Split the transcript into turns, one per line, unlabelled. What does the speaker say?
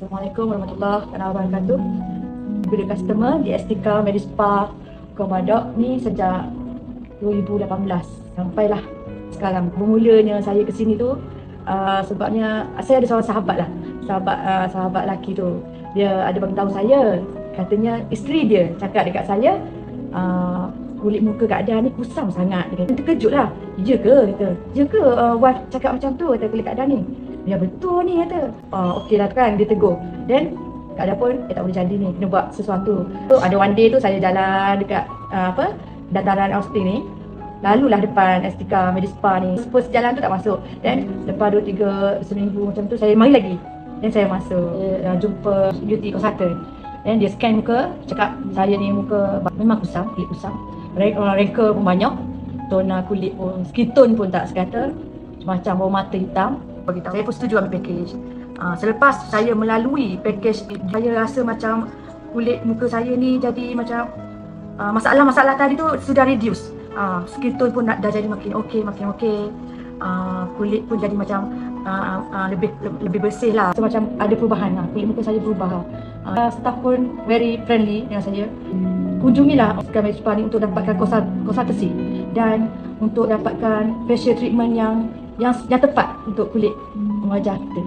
Assalamualaikum warahmatullahi wabarakatuh. Bila customer di Estika Medispa Komadok ni sejak 2018 sampailah sekarang. Bermulanya saya ke sini tu sebabnya saya ada seorang sahabat lah. Sahabat lelaki tu. Dia ada bagi tahu saya, katanya isteri dia cakap dekat saya, kulit muka Kak Ada ni kusam sangat. Dia kata, terkejut lah. Ya ke? Kata, ya ke wife cakap macam tu, kata kulit Kak Ada ni? Ya betul ni, kata. Okey lah kan, dia tegur. Dan Kak Ada pun, tak boleh jadi ni, kena buat sesuatu. So, ada one day tu saya jalan dekat dataran Austin ni. Lalulah depan Estika Medispa ni. First jalan tu tak masuk. Dan lepas 2-3 seminggu macam tu, saya mari lagi. Dan saya masuk, jumpa beauty consultant. Dan dia scan muka, cakap saya ni muka memang kusam, kulit kusam. Wrinkle pun banyak. Tona kulit pun, skin tone pun tak sekata. Macam bawah mata hitam. Saya pun setuju ambil package. Selepas saya melalui package, saya rasa macam kulit muka saya ni jadi macam masalah-masalah tadi tu sudah reduce. Skin tone pun dah jadi makin okey. Kulit pun jadi macam lebih bersih lah. So, macam ada perubahan lah. Kulit muka saya berubah lah. Staff pun very friendly dengan saya. Kunjungilah Estika Medispa ni untuk dapatkan konsultasi dan untuk dapatkan facial treatment yang tepat untuk kulit wajah kita.